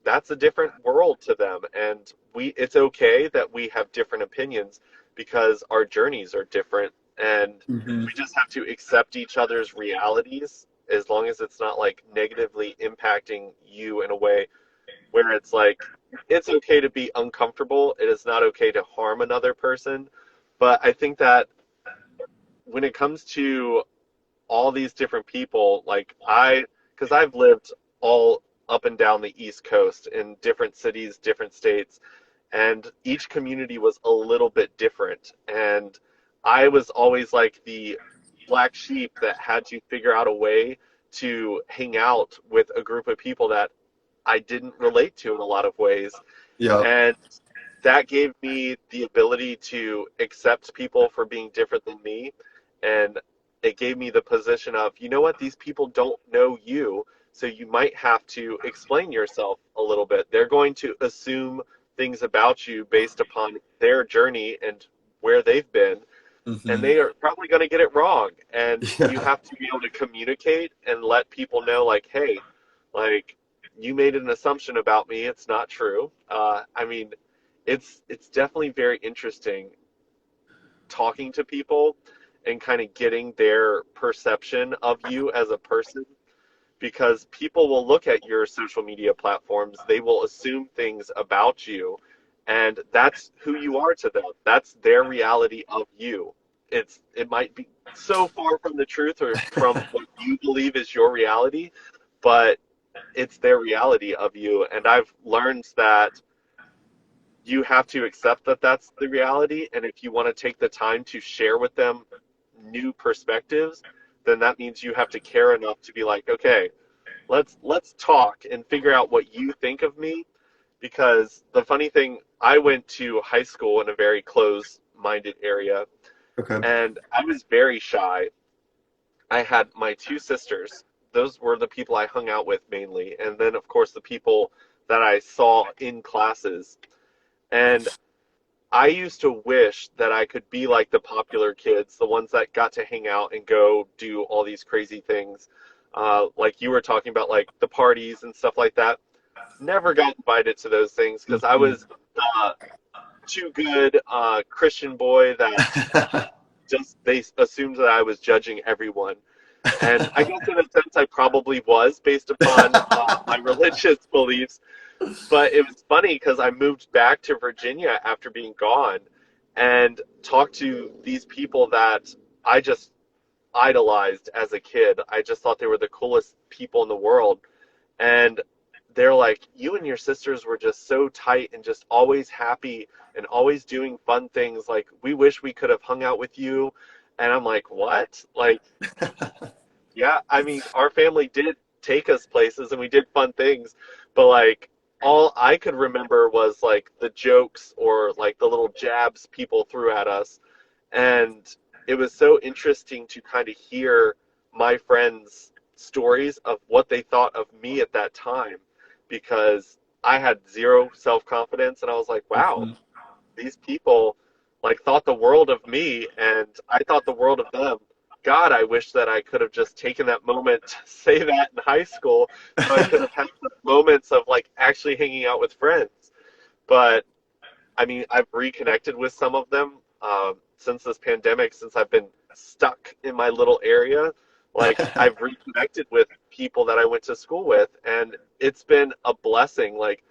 that's a different world to them. And it's okay that we have different opinions because our journeys are different. And hmm we just have to accept each other's realities as long as it's not like negatively impacting you in a way where it's like it's okay to be uncomfortable. It is not okay to harm another person. But I think that when it comes to all these different people, like because I've lived all up and down the East Coast in different cities, different states, and each community was a little bit different. And I was always like the black sheep that had to figure out a way to hang out with a group of people that I didn't relate to in a lot of ways. yeah, And that gave me the ability to accept people for being different than me. And it gave me the position of, you know what, these people don't know you. So you might have to explain yourself a little bit. They're going to assume things about you based upon their journey and where they've been. And hmm they are probably going to get it wrong. And you yeah, have to be able to communicate and let people know, like, hey, like, you made an assumption about me. It's not true. I mean, it's definitely very interesting talking to people and kind of getting their perception of you as a person because people will look at your social media platforms, they will assume things about you, and that's who you are to them. That's their reality of you. It might be so far from the truth or from what you believe is your reality, but it's their reality of you. And I've learned that you have to accept that that's the reality. And if you want to take the time to share with them new perspectives, then that means you have to care enough to be like, okay, let's talk and figure out what you think of me. Because the funny thing, I went to high school in a very closed-minded area, okay, and I was very shy. I had my two sisters. Those were the people I hung out with mainly. And then, of course, the people that I saw in classes. And I used to wish that I could be like the popular kids, the ones that got to hang out and go do all these crazy things. Like you were talking about, like the parties and stuff like that. Never got invited to those things because I hmm was too good Christian boy that just they assumed that I was judging everyone. And I guess in a sense I probably was based upon my religious beliefs. But it was funny because I moved back to Virginia after being gone and talked to these people that I just idolized as a kid. I just thought they were the coolest people in the world. And they're like, you and your sisters were just so tight and just always happy and always doing fun things. Like, we wish we could have hung out with you. And I'm like, what? Like, yeah, I mean, our family did take us places and we did fun things, but like all I could remember was like the jokes or like the little jabs people threw at us. And it was so interesting to kind of hear my friends' stories of what they thought of me at that time because I had zero self-confidence and I was like, wow, hmm these people like thought the world of me and I thought the world of them. God, I wish that I could have just taken that moment to say that in high school so I could have had some moments of like actually hanging out with friends. But I mean, I've reconnected with some of them since this pandemic, since I've been stuck in my little area. Like, I've reconnected with people that I went to school with, and it's been a blessing. Like,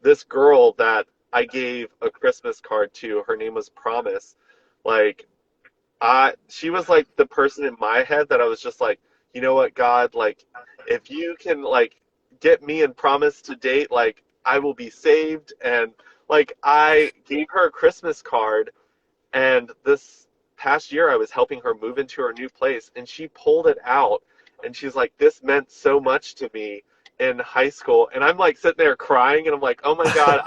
this girl that I gave a Christmas card to, her name was Promise. Like, she was like the person in my head that I was just like, you know what, God, like, if you can like get me and Promise to date, like, I will be saved. And like, I gave her a Christmas card, and this past year I was helping her move into her new place, and she pulled it out, and she's like, this meant so much to me in high school. And I'm like sitting there crying, and I'm like, oh my God,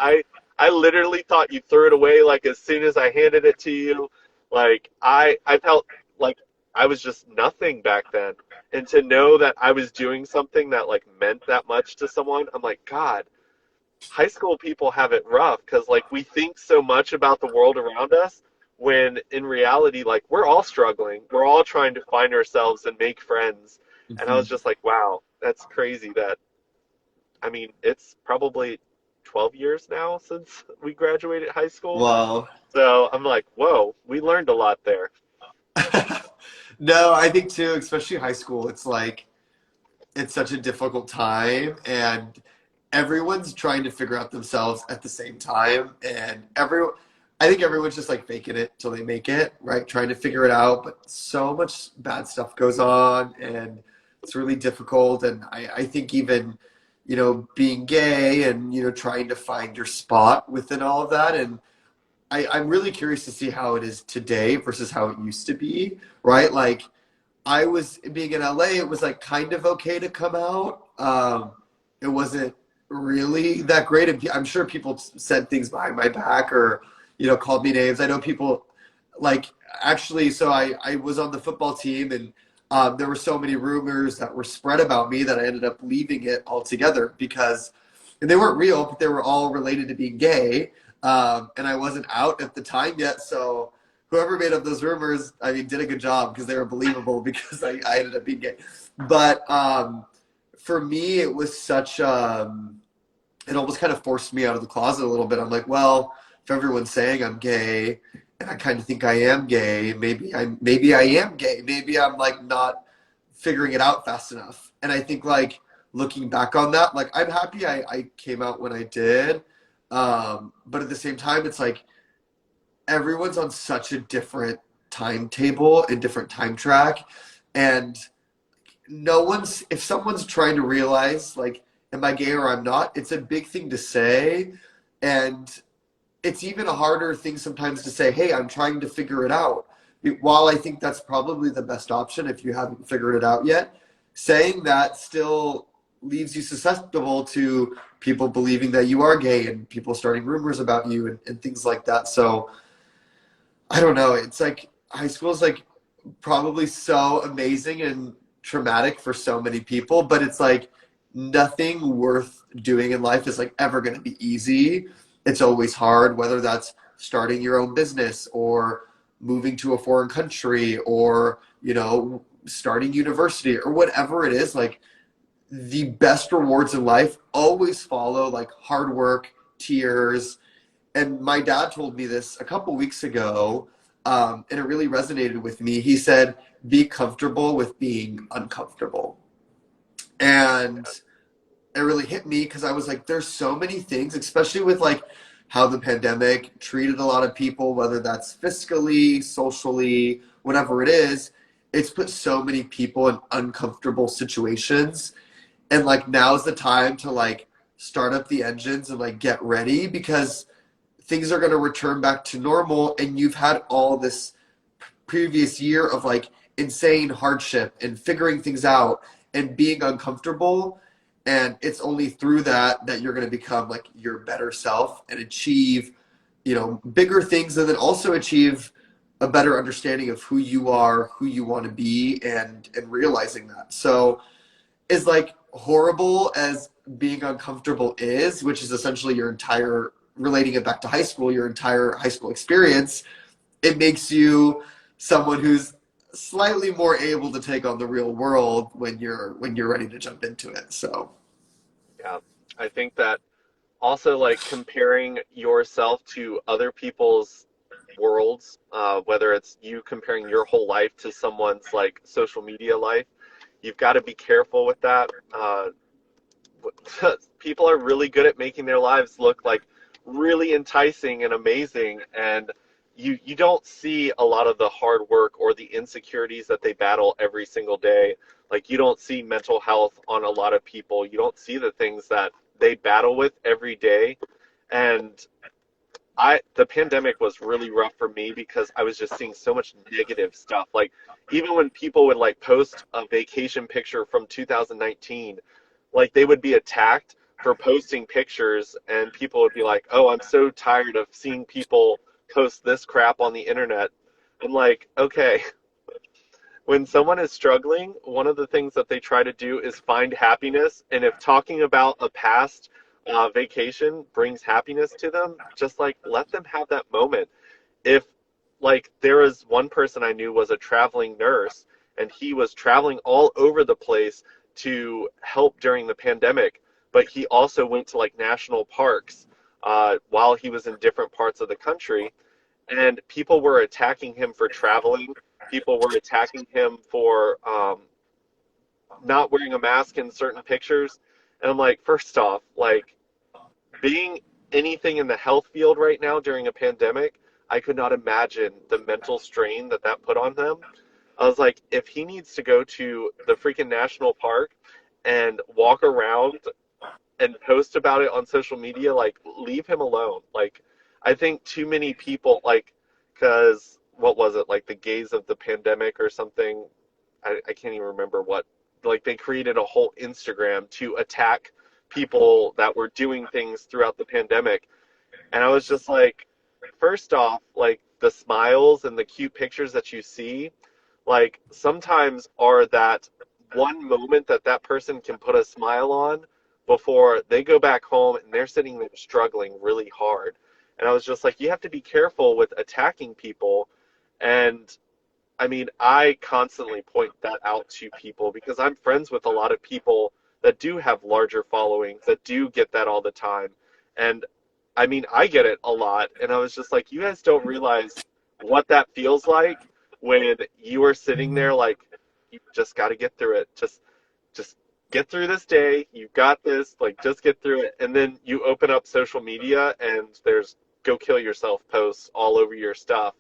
I literally thought you threw it away like as soon as I handed it to you. Like I felt like I was just nothing back then. And to know that I was doing something that like meant that much to someone, I'm like, God, high school people have it rough because like we think so much about the world around us when in reality like we're all struggling, we're all trying to find ourselves and make friends. And I was Mhm. just like, wow, that's crazy that, I mean, it's probably 12 years now since we graduated high school, Well, so I'm like, whoa, we learned a lot there. no, I think too, especially high school, it's like it's such a difficult time and everyone's trying to figure out themselves at the same time and I think everyone's just like faking it till they make it, right? Trying to figure it out, but so much bad stuff goes on and it's really difficult. And I think even, being gay and, trying to find your spot within all of that. And I'm really curious to see how it is today versus how it used to be, right? Like I was being in LA, it was like kind of okay to come out. It wasn't really that great. And I'm sure people said things behind my back or, called me names. I know people like actually, so I was on the football team and there were so many rumors that were spread about me that I ended up leaving it altogether because, and they weren't real, but they were all related to being gay. And I wasn't out at the time yet. So, whoever made up those rumors, I mean, did a good job because they were believable because I ended up being gay. But for me, it was such, it almost kind of forced me out of the closet a little bit. I'm like, well, if everyone's saying I'm gay and I kind of think I am gay, maybe I am gay. Maybe I'm like not figuring it out fast enough. And I think like looking back on that, like I'm happy I came out when I did. But at the same time, it's like, everyone's on such a different timetable and different time track and no one's if someone's trying to realize like am I gay or I'm not, it's a big thing to say. And it's even a harder thing sometimes to say, hey, I'm trying to figure it out. While I think that's probably the best option if you haven't figured it out yet, saying that still leaves you susceptible to people believing that you are gay and people starting rumors about you and things like that. So I don't know. It's like high school is like probably so amazing and traumatic for so many people, but it's like nothing worth doing in life is like ever going to be easy. It's always hard, whether that's starting your own business or moving to a foreign country or, starting university or whatever it is. Like the best rewards in life always follow like hard work, tears, and my dad told me this a couple weeks ago, and it really resonated with me. He said, "Be comfortable with being uncomfortable," and it really hit me because I was like, "There's so many things, especially with like how the pandemic treated a lot of people, whether that's fiscally, socially, whatever it is. It's put so many people in uncomfortable situations, and like now's the time to like start up the engines and like get ready because." Things are going to return back to normal and you've had all this previous year of like insane hardship and figuring things out and being uncomfortable, and it's only through that you're going to become like your better self and achieve bigger things and then also achieve a better understanding of who you are, who you want to be, and realizing that. So is like horrible as being uncomfortable is, which is essentially your entire relating it back to high school, your entire high school experience, it makes you someone who's slightly more able to take on the real world when you're ready to jump into it. So Yeah, I think that also like comparing yourself to other people's worlds, whether it's you comparing your whole life to someone's like social media life, you've got to be careful with that. people are really good at making their lives look like really enticing and amazing, and you don't see a lot of the hard work or the insecurities that they battle every single day. Like, you don't see mental health on a lot of people. You don't see the things that they battle with every day. And the pandemic was really rough for me because I was just seeing so much negative stuff. Like, even when people would like post a vacation picture from 2019, like they would be attacked for posting pictures, and people would be like, "Oh, I'm so tired of seeing people post this crap on the internet." I'm like, okay, when someone is struggling, one of the things that they try to do is find happiness. And if talking about a past vacation brings happiness to them, just like let them have that moment. If, like, there was one person I knew was a traveling nurse, and he was traveling all over the place to help during the pandemic, but he also went to like national parks while he was in different parts of the country, and people were attacking him for traveling. People were attacking him for not wearing a mask in certain pictures. And I'm like, first off, like, being anything in the health field right now during a pandemic, I could not imagine the mental strain that that put on them. I was like, if he needs to go to the freaking national park and walk around and post about it on social media, like, leave him alone. Like, I think too many people, like, because what was it, like the gaze of the pandemic or something? I can't even remember what. Like, they created a whole Instagram to attack people that were doing things throughout the pandemic. And I was just like, first off, like, the smiles and the cute pictures that you see, like, sometimes are that one moment that that person can put a smile on before they go back home and they're sitting there struggling really hard. And I was just like, you have to be careful with attacking people. And I mean, I constantly point that out to people because I'm friends with a lot of people that do have larger followings, that do get that all the time. And I mean, I get it a lot. And I was just like, you guys don't realize what that feels like when you are sitting there like, you just got to get through it. Just get through this day. You got this. Like, just get through it. And then you open up social media and there's go kill yourself posts all over your stuff.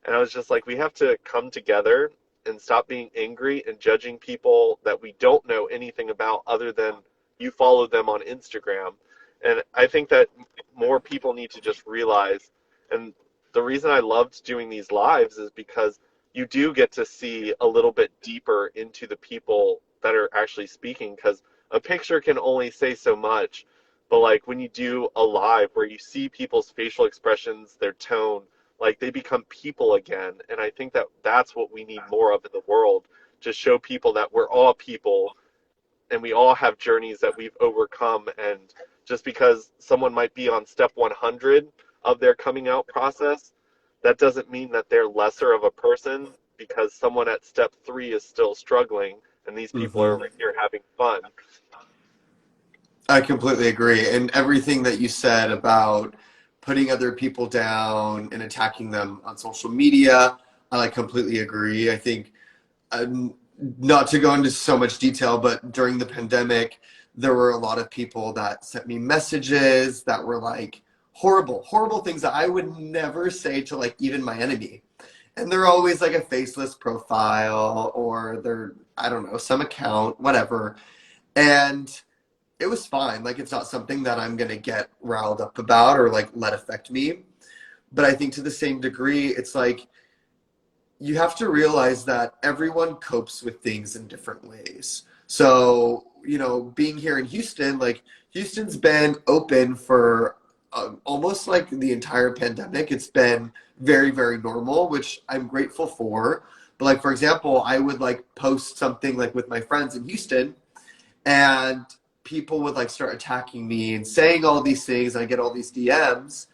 And I was just like, we have to come together and stop being angry and judging people that we don't know anything about other than you follow them on Instagram. And I think that more people need to just realize, and the reason I loved doing these lives is because you do get to see a little bit deeper into the people that are actually speaking, because a picture can only say so much. But like, when you do a live where you see people's facial expressions, their tone, like, they become people again. And I think that that's what we need more of in the world, to show people that we're all people and we all have journeys that we've overcome. And just because someone might be on step 100 of their coming out process, that doesn't mean that they're lesser of a person because someone at step 3 is still struggling and these people are over here having fun. I completely agree. And everything that you said about putting other people down and attacking them on social media, I like completely agree. I think, not to go into so much detail, but during the pandemic, there were a lot of people that sent me messages that were like horrible, horrible things that I would never say to like even my enemy. And they're always like a faceless profile, or they're, I don't know, some account, whatever. And it was fine. Like, it's not something that I'm going to get riled up about or like let affect me. But I think to the same degree, it's like, you have to realize that everyone copes with things in different ways. So, you know, being here in Houston, like, Houston's been open for almost like the entire pandemic. It's been very, very normal, which I'm grateful for. But like, for example, I would like post something like with my friends in Houston, and people would like start attacking me and saying all these things, and I get all these DMs,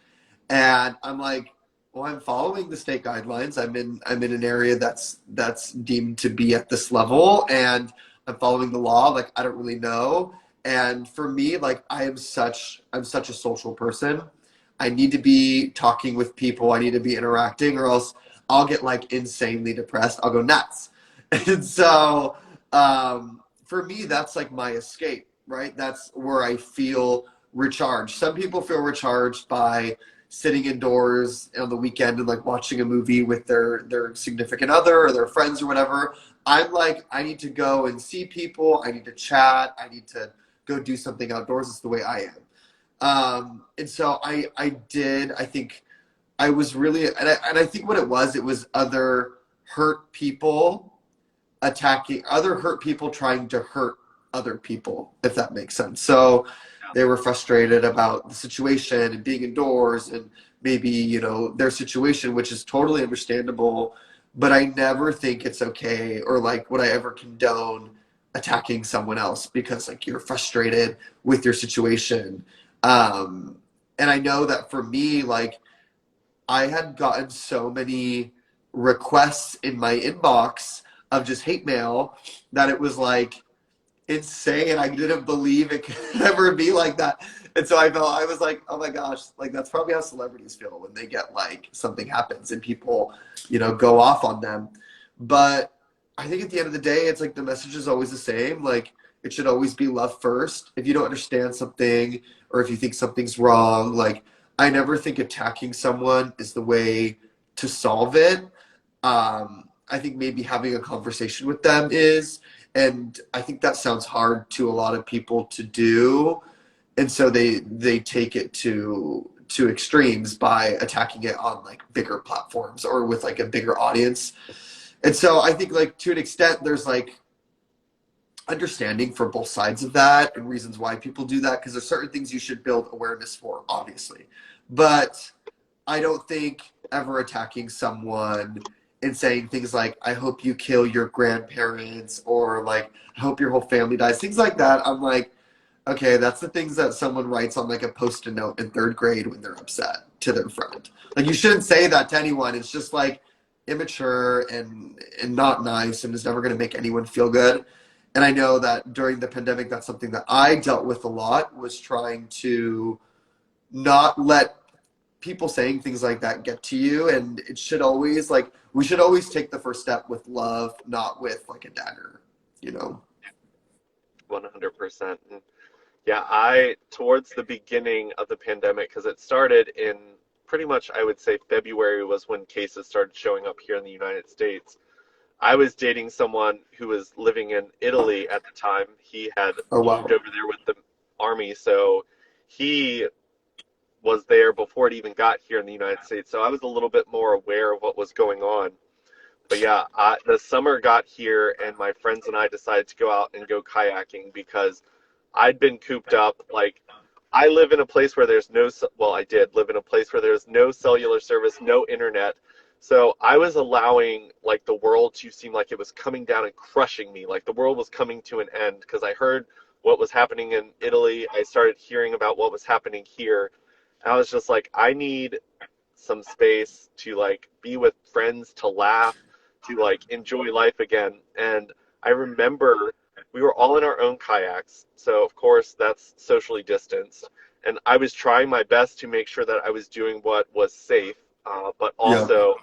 and I'm like, well, I'm following the state guidelines. I'm in an area that's deemed to be at this level, and I'm following the law. Like, I don't really know. And for me, like, I'm such a social person. I need to be talking with people. I need to be interacting, or else I'll get like insanely depressed. I'll go nuts. And so for me, that's like my escape, right? That's where I feel recharged. Some people feel recharged by sitting indoors on the weekend and like watching a movie with their significant other or their friends or whatever. I'm like, I need to go and see people. I need to chat. I need to go do something outdoors. It's the way I am. And so I did. I think I was really, and I think what it was other hurt people attacking, other hurt people trying to hurt other people, if that makes sense. So they were frustrated about the situation and being indoors and maybe, you know, their situation, which is totally understandable. But I never think it's okay or like would I ever condone attacking someone else because like you're frustrated with your situation. Um, and I know that for me, like I had gotten so many requests in my inbox of just hate mail that it was like insane. I didn't believe it could ever be like that. And so I was like, oh my gosh, like that's probably how celebrities feel when they get like something happens and people, you know, go off on them. But I think at the end of the day, it's like the message is always the same. Like it should always be love first. If you don't understand something or if you think something's wrong, like I never think attacking someone is the way to solve it. I think maybe having a conversation with them is, and I think that sounds hard to a lot of people to do, and so they take it to extremes by attacking it on like bigger platforms or with like a bigger audience. And so I think like to an extent there's like understanding for both sides of that and reasons why people do that because there's certain things you should build awareness for, obviously. But I don't think ever attacking someone and saying things like, I hope you kill your grandparents or like, I hope your whole family dies, things like that. I'm like, okay, that's the things that someone writes on like a post-it note in third grade when they're upset to their friend. Like you shouldn't say that to anyone. It's just like immature and not nice and is never going to make anyone feel good. And I know that during the pandemic, that's something that I dealt with a lot was trying to not let people saying things like that get to you. And it should always like, we should always take the first step with love, not with like a dagger, you know? 100%. And yeah, I, towards the beginning of the pandemic, because it started in pretty much, I would say February was when cases started showing up here in the United States. I was dating someone who was living in Italy at the time. He had Oh, moved wow. over there with the army, so he was there before it even got here in the United States. So I was a little bit more aware of what was going on. But yeah, the summer got here, and my friends and I decided to go out and go kayaking because I'd been cooped up. Like, I live in a place where there's no, well, I did live in a place where there's no cellular service, no internet. So I was allowing like the world to seem like it was coming down and crushing me, like the world was coming to an end because I heard what was happening in Italy. I started hearing about what was happening here. I was just like, I need some space to like be with friends, to laugh, to like enjoy life again. And I remember we were all in our own kayaks, so of course that's socially distanced. And I was trying my best to make sure that I was doing what was safe, but Yeah, also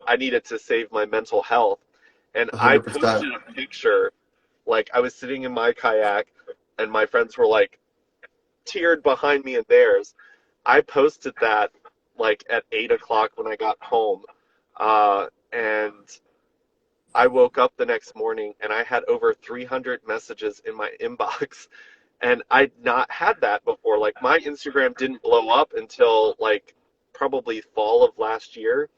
I needed to save my mental health. And I 100%. posted a picture, like I was sitting in my kayak, and my friends were like tiered behind me in theirs. I posted that like at 8 o'clock when I got home. And I woke up the next morning and I had over 300 messages in my inbox. And I'd not had that before. Like my Instagram didn't blow up until like probably fall of last year.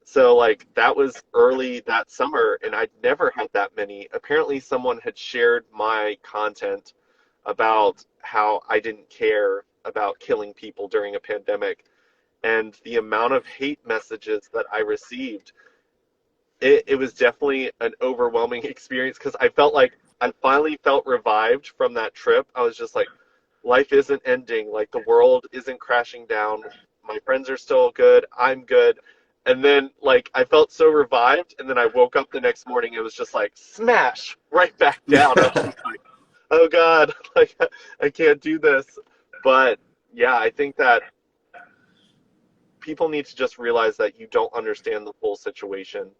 So like that was early that summer and I'd never had that many. Apparently someone had shared my content about how I didn't care about killing people during a pandemic, and the amount of hate messages that I received, it was definitely an overwhelming experience because I felt like I finally felt revived from that trip. I was just like, life isn't ending, like the world isn't crashing down. My friends are still good. I'm good. And then like I felt so revived, and then I woke up the next morning. It was just like smash right back down. I was Yeah. just like, oh God, like I can't do this. But yeah, I think that people need to just realize that you don't understand the full situation.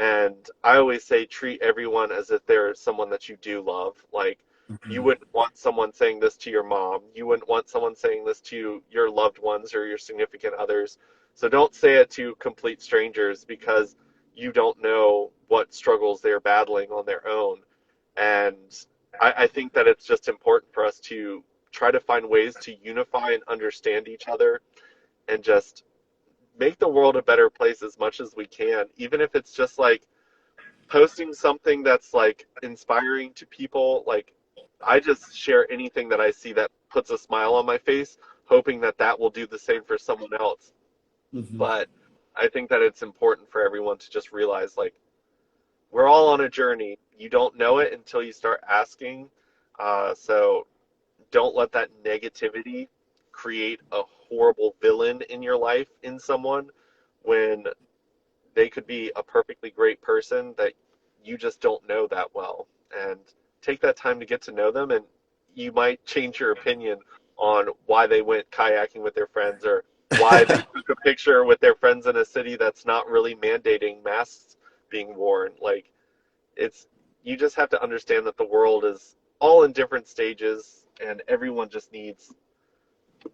And I always say treat everyone as if they're someone that you do love. Like You Mhm. wouldn't want someone saying this to your mom. You wouldn't want someone saying this to your loved ones or your significant others. So don't say it to complete strangers because you don't know what struggles they're battling on their own. And I think that it's just important for us to try to find ways to unify and understand each other and just make the world a better place as much as we can, even if it's just like posting something that's like inspiring to people. Like, I just share anything that I see that puts a smile on my face, hoping that that will do the same for someone else. Mhm. But I think that it's important for everyone to just realize, like, we're all on a journey. You don't know it until you start asking. So don't let that negativity create a horrible villain in your life in someone when they could be a perfectly great person that you just don't know that well. And take that time to get to know them, and you might change your opinion on why they went kayaking with their friends or why they took a picture with their friends in a city that's not really mandating masks being worn. Like, it's, you just have to understand that the world is all in different stages and everyone just needs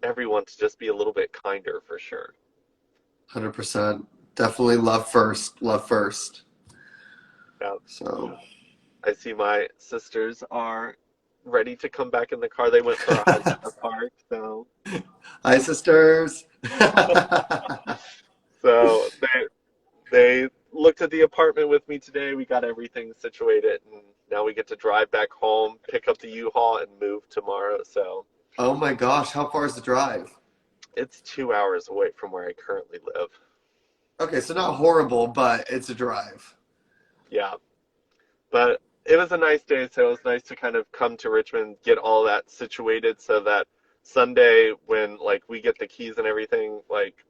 everyone to just be a little bit kinder for sure. 100%. Definitely love first. Love first. Yeah. So, I see my sisters are ready to come back in the car. They went for a hike in the park, hi, sisters. so they looked at the apartment with me today. We got everything situated, and now we get to drive back home, pick up the U-Haul, and move tomorrow. So Oh my gosh, how far is the drive? it's 2 hours away from where I currently live. Okay, so not horrible, but it's a drive. Yeah, but it was a nice day, so it was nice to kind of come to Richmond, get all that situated, so that Sunday when like we get the keys and everything, like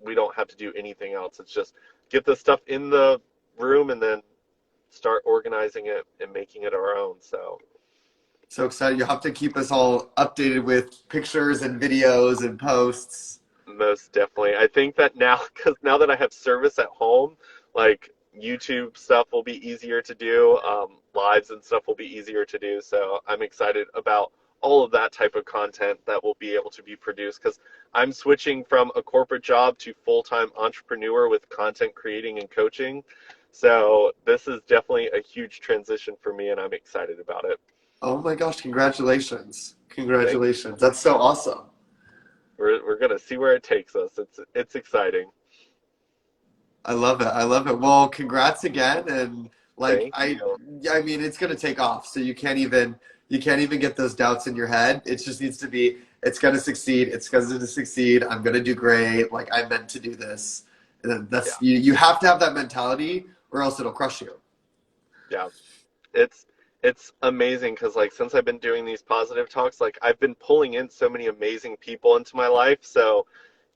we don't have to do anything else. It's just get the stuff in the room and then start organizing it and making it our own. So So excited. You'll have to keep us all updated with pictures and videos and posts. most definitely, I think that now, because now that I have service at home, like YouTube stuff will be easier to do, lives and stuff will be easier to do. So I'm excited about all of that type of content that will be able to be produced because I'm switching from a corporate job to full-time entrepreneur with content creating and coaching. So this is definitely a huge transition for me, and I'm excited about it. Oh my gosh, congratulations. Thank you. Congratulations. That's so awesome. We're gonna see where it takes us. It's exciting. I love it. I love it. Well, congrats again. And like Thank you. I mean, it's gonna take off. So you can't even get those doubts in your head. It just needs to be, it's gonna succeed. It's gonna succeed. I'm gonna do great. Like I meant to do this. And Yeah, that's you have to have that mentality or else it'll crush you. yeah. It's it's amazing because like since I've been doing these positive talks, like I've been pulling in so many amazing people into my life. So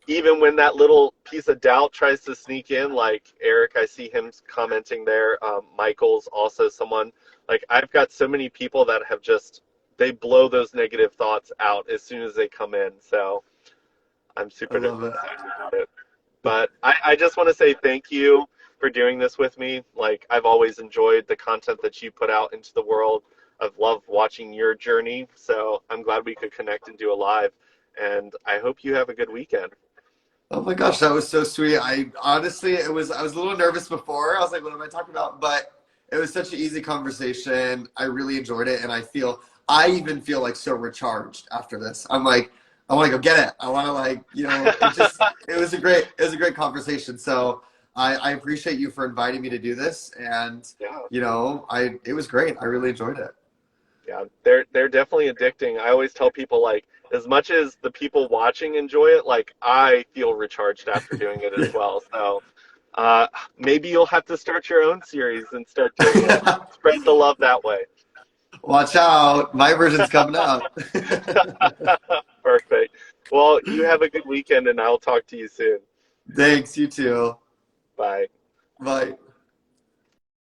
even when that little piece of doubt tries to sneak in, like Eric, I see him commenting there. Michael's also someone, like I've got so many people that have just, they blow those negative thoughts out as soon as they come in. So I'm I super love it. excited about it. But I just want to say thank you for doing this with me. Like, I've always enjoyed the content that you put out into the world. I've loved watching your journey. So I'm glad we could connect and do a live. And I hope you have a good weekend. Oh my gosh, that was so sweet. I honestly, I was a little nervous before. I was like, what am I talking about? But it was such an easy conversation. I really enjoyed it, and I even feel like so recharged after this. I'm like, I want to go get it. I want to like, it was a great conversation. So I appreciate you for inviting me to do this, and Yeah. it was great. I really enjoyed it. Yeah, they're definitely addicting. I always tell people like as much as the people watching enjoy it, like I feel recharged after doing it as well. So uh, maybe you'll have to start your own series and start doing it. Spread the love that way. Watch out, my version's coming out. Perfect. Well, you have a good weekend and I'll talk to you soon. Thanks, you too. Bye. Bye.